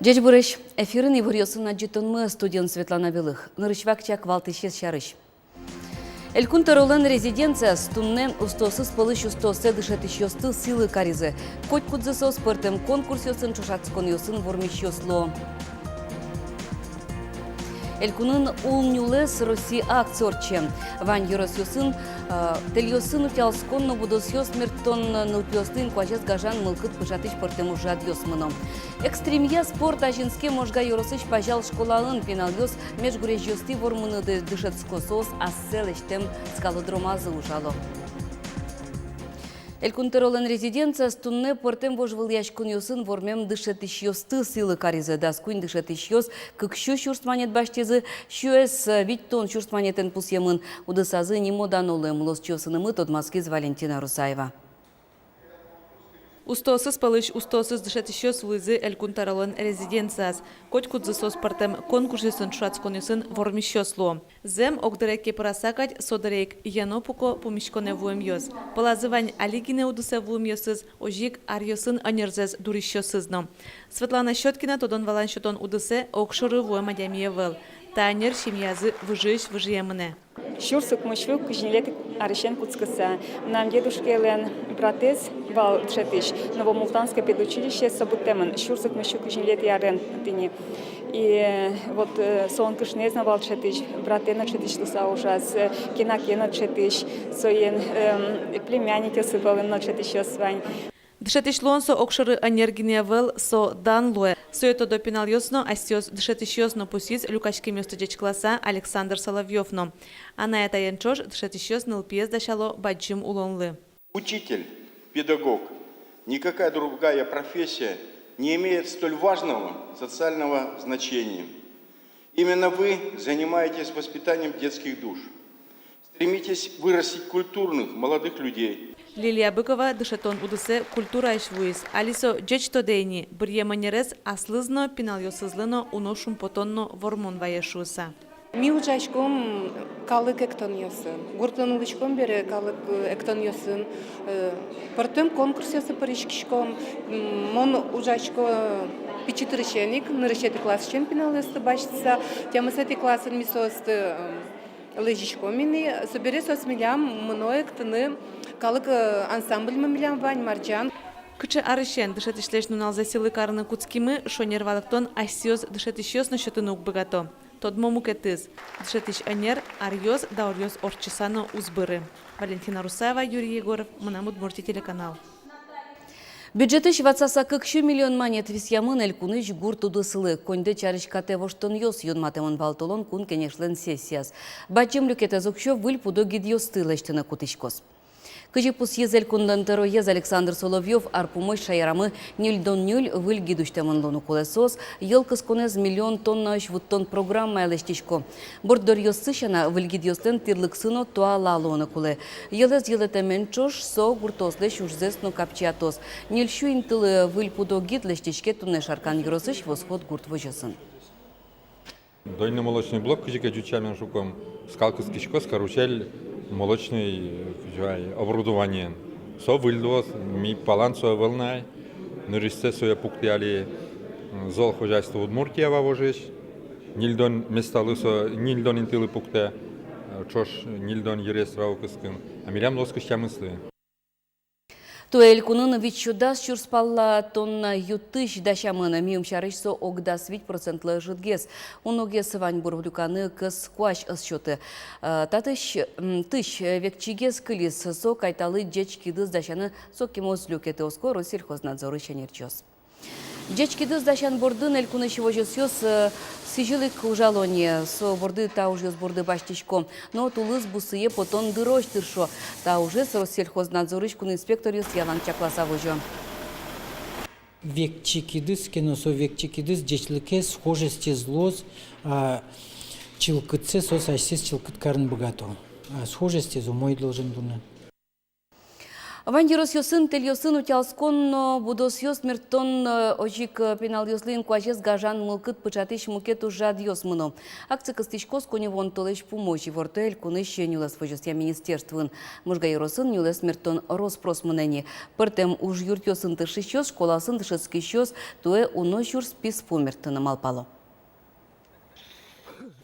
Дядь Бурыш, эфирын ивырьосын аджитонмы студент Светлана Белых. Нырышвакчак валтышес шарыш. Элькун таролан резиденция стунне устосыз пылыш устосы дышатышёсты силы каризы. Коть кудзысо спортем конкурсёсын чушацкон ёсын вормищёсло. Элькунын улнюлес Россия акцорче. Вань юросёсын тельёсын утялсконно будосёс мертон нылпёстын квачес гажан мылкыт пышатыш портем ужат ёсмыно. Экстремия спорт ажинске можга юросыш пажал школалын пеналёс межгурежёсты вормыны дышецкосос асселештем скалодромазы ужало. Элькунтеролен резиденция стунне портем вожвыл яшкун ёсын вормем дышетышёсты силы каризы. Даскуин дышетышёс кыкшу шурстманет баштезы, шуэс виттон шурстманетен пусемын удысазы немоданолы млос чёсынымы Тодмаскиз Валентина Русаева. Устосыз палыш устосыз дышетышёс вызы Элькунтеролен резиденцияс. Коть кудзысос портем конкурсысын шуацконюсын вормищёсло. Зем огдыреке парасакать содырек янопуко помишконе вуем ёс. Палазывань алигине удысе вуем ёсыз, ожик арьёсын анерзез дурищёсызно. Светлана Щеткина тодон валан щетон удысе окшыры вуем адямие вел. Танер семьязы выжиемыне. Шурсук мышвук кужнилет аришен куцкаса. Нам дедушкелен братец вал тшетыш. Новомултанское педучилище собутемен. Шурсук мышвук кужнилет ярен тыни. И вот сон кышнезна вал тшетыш. Братена тшетыш туса ужас. Кинакена тшетыш. Соен племянники сывален на тшетыш свань. Дышетышлонсо окшыры анергине вел со данлуэ. Соето до пенал ёсно астёс дышетышлёсно пусиз люкачки место класса Александр Соловьёвно. А на это янчош дышетышлёсно лпиез дащало баджим улонлы. Учитель, педагог, никакая другая профессия не имеет столь важного социального значения. Именно вы занимаетесь воспитанием детских душ. Стремитесь вырастить культурных молодых людей. Лилия Быкова дышетон удысе культура ишвуиз. Алисо джечто дейни бірге манерес аслызно пеналёсызлыно уношум потонно вормон ваешуса. Ми учачком калык эктон ёсын. Гуртон улычком бере калык эктон ёсын. Портем конкурс ёсы паришкишком. Мон учачко пичитырышеник, нырышети класс чен пеналёсты башится. Темасети классын мисосты лежишкомини. Собере сосмилям мной эктыны калык ансамбль мамилям вань марджан. Кычы арышен дышетишлешну налзе силы карны куцкимы шонервалыктон асиоз дышетишёс на счетынук богато. Тодмому кетыз. Дышетиш анер арьёз да орьёз орчисано узбыры. Валентина Русаева, Юрий Егоров, Манамуд Мурти телеканал. Бюджеты швацаса кыкшу миллион манет висьямын элькуныш гурт удысылы. Конде чарышкате воштон ёс юнматемын валтолон кун кенешлен сессияс. Бачым люкете зукшо выль пудо гидьёсты лештыны кутышкос. Кыжипус езель кундантеро ез Александр Соловьев арпумой шайрамы нюль выль гидуштемын лону колесос, елкыз конез миллион тонна вуттон программа элештишко. Бордор ёссышана выль гидьёстен тирлыксыно туала лону куле. Елез елетемен чош со гуртослеш ужзесно капчиатос. Нюльшу интылы выль пудо гид лештишке туне шаркан юросыш восход гурт вожесын. Дойно-молочный блок кыжика жучален шуком. Скалкыз кишкос карусель молочный оборудование. Со выльдос, ми палансо волнай, ныристе соя пуктяли зол хозяйство Удмуртия вовожеш. Нильдон месталысо, нильдон интылы пукте, чош нильдон ерес раукыскын. А милям лоскыща мысли. Туэль кунын вичудас чурспалла тонна ютыш дашамына миум шарышсо огдас 5% жидгес. Уногес вань бурвлюканы кыс куаш ысчоты. Татыш тыш векчигес кылис со кайталы джечкидыз дашаны со кемоз люкеты оско Россельхознадзоры шенерчос. Джечкидыз дашан бордын элькуны шивожесёс сижилык ужалоне со борды та ужёс борды баштишко. Но тулыз бусые потон дырож тыршо. Та уже с Россельхознадзорыш кун инспекториус ялан чакласа вожо. Векчикидыз, кеносо векчикидыз джечлыке схожести злоз чилкытце сос айсес чилкыткарын богато. Схожести зумой должен дуна. Вандирос йосын, тел йосын утялскон будос йос мертон ожик пенал йослин куажес гажан мылкыт пычатыш мукет ужад йосмыно. Акция костичкос кони вон толеш помощи вортель куныш нюлес вожестя министерствын. Мужга йоросын нюлес мертон роспрос мынени. Пыртем уж юрт йосын тышыш йос, школасын тышыцки йос, туэ уно юр спис помертына малпало.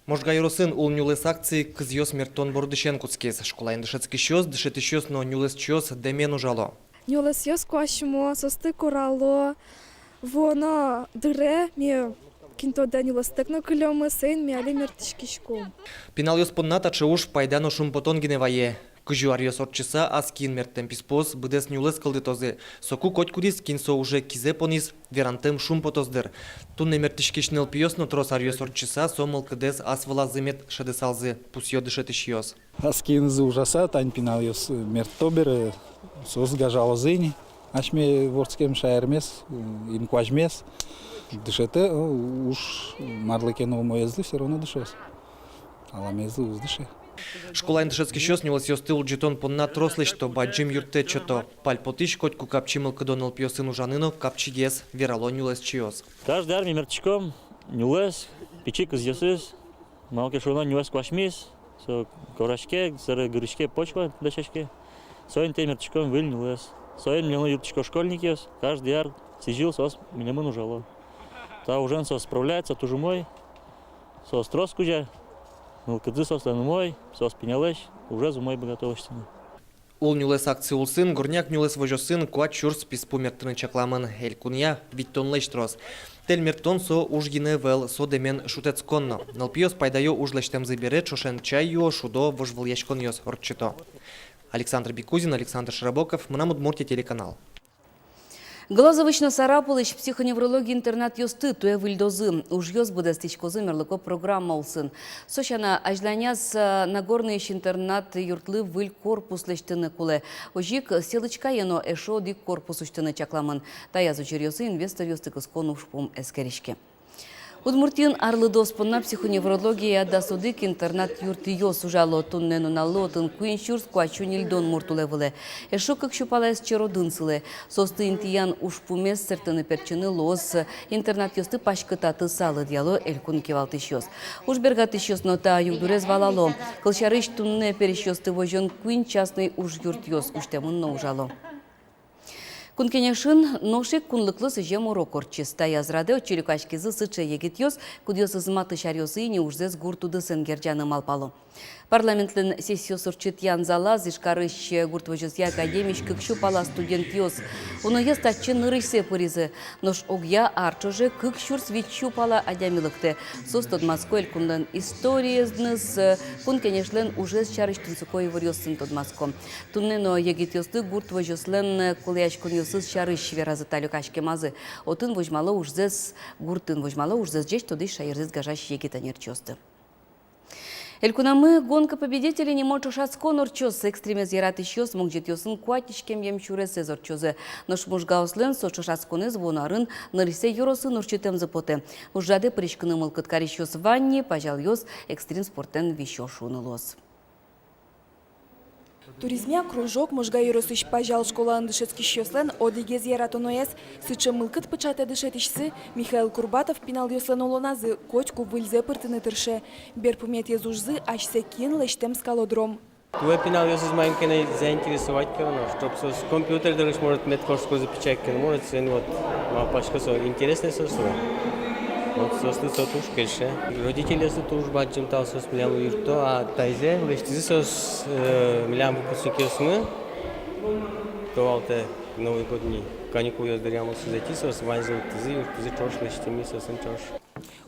Можга юросын ул нюлес акции кызьёс мертон бордышен куцкез. Школа индышецки щёс, дышети щёс, но нюлес чёс демен ужало. Нюлес йос куашмо, состы корало, воно дыре, ми кинто да нюлес текно кылёмы сын, ми али мертышкишку. Пинал йос понната, че уж пайдано шум потон геневае. Кыжуар йос от часа, а скин мертем писпос, быдес нюлес кылдытозе. Соку котькудис кинсо уже кизе понис, верантем шум потоздыр. Тунне мертышкишнел пиос, но тросар йос от часа, сомыл кыдес асвала зымет шедесалзы, пусьё дышетыш йос. Аскин за ужаса, тань пинал йос мертобер, сос гажало зыни. Ашме ворскем шаермес, инкуажмес. Дышете, уж марлыкен умоезлы, все равно дышес. Аламезлы уздыше. Школа индышецки щёс нюлес йос тыл джетон понна трослы, что баджим юрте чото. Паль потыш котку капчимыл кыдонал пиосын ужанынов, капчигес, верало нюлес чиос. Каждый армия мертичком, нюлес, печик из ясыс, малки шуна нюлес квашмис, со корашке, сыры гырышке, почва дышачке. Соин те мертичком выль нюлес. Соин мне юртичко школьник ес, каждый ар сижил сос, меня мы нужало. Та уже сос справляется, тоже мой, сос троскужа. Мылкыды состану мой, сос пенялеш, уже за мой богатовщина. Ул нюлес акции улсын, горняк нюлес вожосын, куат чурс писпу мертыны чакламын, элькуния, виттон лейштрос. Тель мертон со уж гине вел, со демен шутецконно. Налпиос пайдайо уж лештем забере, чошен чайо, шудо, вожвал яшкон йос орчето. Александр Бекузин, Александр Шарабоков, Мнамуд Мурти, телеканал. Глазовично Сарапулыч психоневрология интернат йосты туе вильдозы. Уж йос буде стичкозы мерлыко программа улсын. Сошана ажланяс Нагорный интернат юртлы виль корпус лештыны куле. Ожик селычка ено эшо дик корпус уштыны чакламын. Таязу черьосы инвестор йосты кыскон ушпум эскеришке. Удмуртин арлыдос понна психоневрология да судык интернат юрты йос ужало туннену налотын куин шурс куачунильдон муртулевыле. Эшо как щупалась черодынсыле. Состы интиян ушпумес сертыны перчыны лос. Интернат йосты пашкытаты салы дьяло элькун кевалтыш йос. Уж бергатыш йос нота югдурез валало. Кылшарыш тунне перещосты вожон куин частный уж юрт йос уштемынно ужало. Кункенешин ношик кунлыклы сыжем урокорчис. Таязраде очерикашкизы сыче егит йос, кудьосы зматы шарьосы и не ужзез гуртуды сенгерджаны малпало. Парламентлен сессию сурчит Ян Залаз, ишкарыш гуртвожызья академич кыкшу пала студент йос. Уно ест атчын нырыше пыризы. Нош огья арчоже кыкшур свечу пала адямилыкте. Состод Москвель кундан истории зныз, кункенешлен ужез чарыш тунцукой варьосын тод Москва. Туннено егит йосты гуртвожызлен кулячкун йосыз чарыш веразы талюкашке мазы. Отын вожмало ужзез, гуртын вожмало ужзез жесть тоды шаерзыз гажаш егитанер чосты. Элькунамы гонка победителей не может шацкон орчоз экстремез ярат еще смог житёсын куатичкем емчуресе зорчозы. Нож мужгауслен сочо шацконы звонарын нарисе юросын орчитем запоте. Ужаде причканы мылкыткар еще с ванни, пожал ёс экстрим спортен вещё шунылос. Туризмя кружок можга юросыш пажал школа андышецки щослен одиге зияратоноес сычы мылкыт пычате дышетишсы Михаил Курбатов пинал йослен олоназы котьку выльзе пыртыны тырше. Берпумет езужзы ашсе кин лештем скалодром. Туе пинал йосыз маленький заинтересовать кого, чтоб с компьютер дырыш может меткошку запечать, может сен вот мапашка со интересный сосуд. Вот состы сотуш кельше. Родители сотуш бачим тал сос млям юрто, а тайзе лештизи сос млям выпускникесны. То алте Новый год дни. Каникулы раздарямо сузати сос ванзил тизи юртизи чош лештими сосен чош.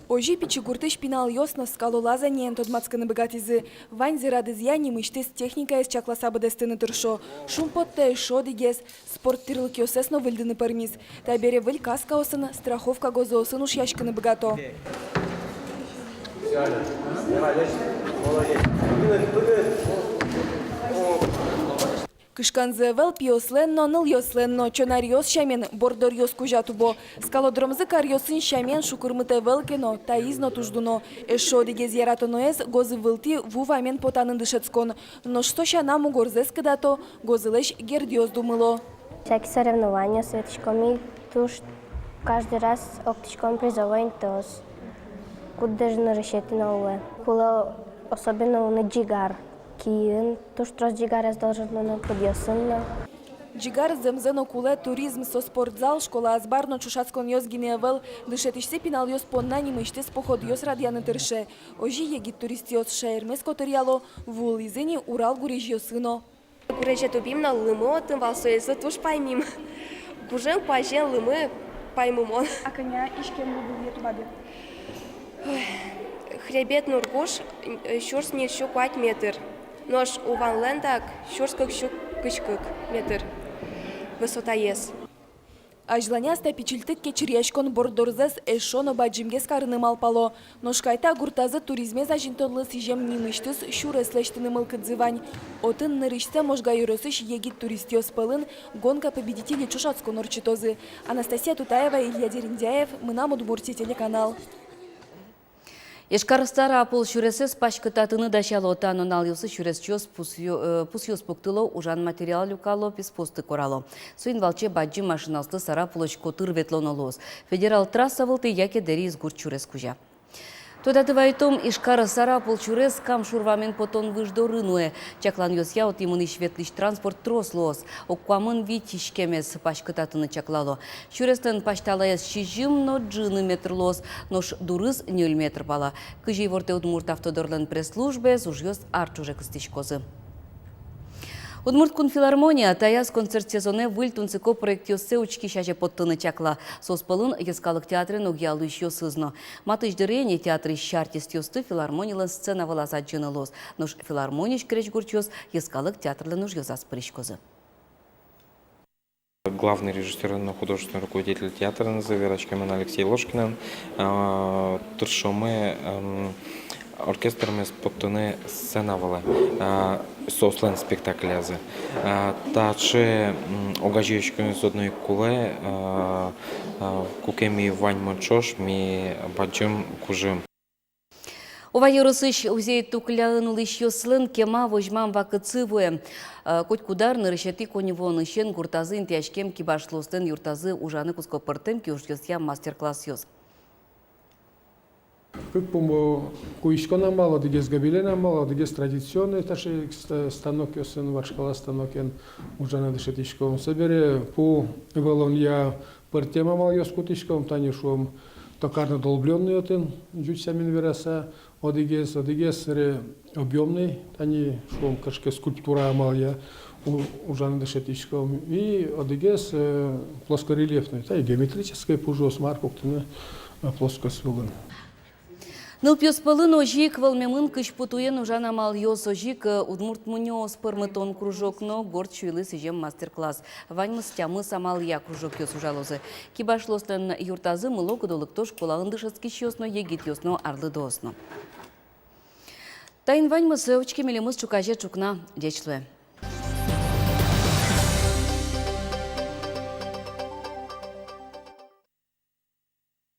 Ожи пичигуртыш пинал йосно скалолаза нен тодмацканы богатизы. Ванзи радызья немыштыс техника из чакласа бадестыны тыршо. Шум потте шо дигес. Спорт тырлык йосесно выльдыны пармиз. Табере выль каска осын, страховка гозы осын уж яшканы богато. Кышканзе вел пиосленно, ныл йосленно, чонар йос шамен, бордор йос кужатубо. Скалодромзы кар йосын шамен шукырмыте велкено, таизно туждуно. Эшо дегез яратоноэс гозы вылти вувамен потанын дышецкон. Но что шанаму горзес кыдато, гозылеш гердиоз думыло. Всякие соревнования с веточком, и туж каждый раз октичком призовой тоз. Куда даже на решете на уве. Было особенно на джигар. Киен, туж трос джигар должен на подъясынно. Джигар земзено куле туризм со спортзал, школа азбарно чушацкон йос гиневел, дышетишсе пинал йос поннани мыштес поход йос радианы тырше. Ожи егит турист йос шаермес которияло, вул изени Урал гуриж йосыно. Гуреже тубим на лымы, тым валсоесы туж паймим. Гужен пажен лымы паймумон. А коня ишкем любил ютубаде? Хребет нургуш, щурс не щу 5 метр. Нож у Ван Лендак, щурс как щу кычкык метр. Высота ес. Ажланяста пичилтык кечиряшкон бордорзес эшоно баджимге скарыным алпало. Ношкайта гуртазы туризме зажинтонлы сижем нимыштыс шуреслештыны мылкыдзывань. Отын нырыште можга юросыш егит турист йоспылын гонка победителей чушацкон орчитозы. Анастасия Тутаева, Илья Дериндяев, Мынам Удмуртия телеканал. Ешкарыстара апыл шүресіз пашкытатыны дашалы отанын алйосы шүресчос пусьос пуктыло ужан материал люкало писпосты корало. Суин валче баджи машиналсты сара пулыч котыр ветлонолос. Федерал трасса вылты яке дери изгур чүрес кужа. Тодаты вайтом Ишкарыстара апыл чүрес кам шурвамен потон выждорынуэ. Чаклан йосья от имын ишветлиш транспорт трослос. Оккуамын вит ишкемес пашкытатыны чаклало. Чүрестен пашталаяс шижим, но джины метрлос. Нош дурыз 0 метр бала. Кыжей ворте Удмурт автодорлен пресс-службе зужьёс арчуже кыстышкозы. Удмурт филармония таяс концерт сезоне выльтунцыко проект йосе учки шаже подтыны чакла. Соспылын ескалык театрын огиялы еще сызно. Матыш дырене театры щартист йосты филармонилын сцена вылаза джынылос. Нош филармониш креч гурчос ескалык театрлын уж йозас прыщкозы. Главный режиссер, художественный руководитель театра Верочкин Алексей Ложкин. Туршомы оркестрами споттыны сценавалы. Сослен спектаклязы. Таче огажечками с одной куле кукеми вань мочош ми баджим кужим. Ова юрысыш узей туклялын улыш йослын кема вожман вакыцывуе. Коть кудар нырышети коневон ишен гуртазы интяшкем кибашлостен юртазы ужаны кускопыртем ки уж йосья мастер-класс йос. Как помню, куишкона мало, дегес габилена мало, дегес традиционный таши станок йосен варшкала станокен ужаны дышетишком. Собере по велон я партема мал йоскутишком, танишом токарно долбленный отен, жуть самин вераса, одегес объемный, тани шом кашке скульптура мал я ужаны дышетишком и одегес плоскорельефный, та и геометрическая пужос маркоктыны плоскость вылын. Нылпьос пылын ожик валмемын кыш путуен ужан амал йос ожик Удмурт муньос пырмытон кружок но горд чуйлы сижем мастер-класс. Ваньмыз тямыз амал я кружок йос ужалозы. Кибашлостен юртазы мыло кудолыктош кулағын дышацки йосно егит йосно арлы досно. Тайын ваньмыз очки мелемыз чукаже чукна дечлы.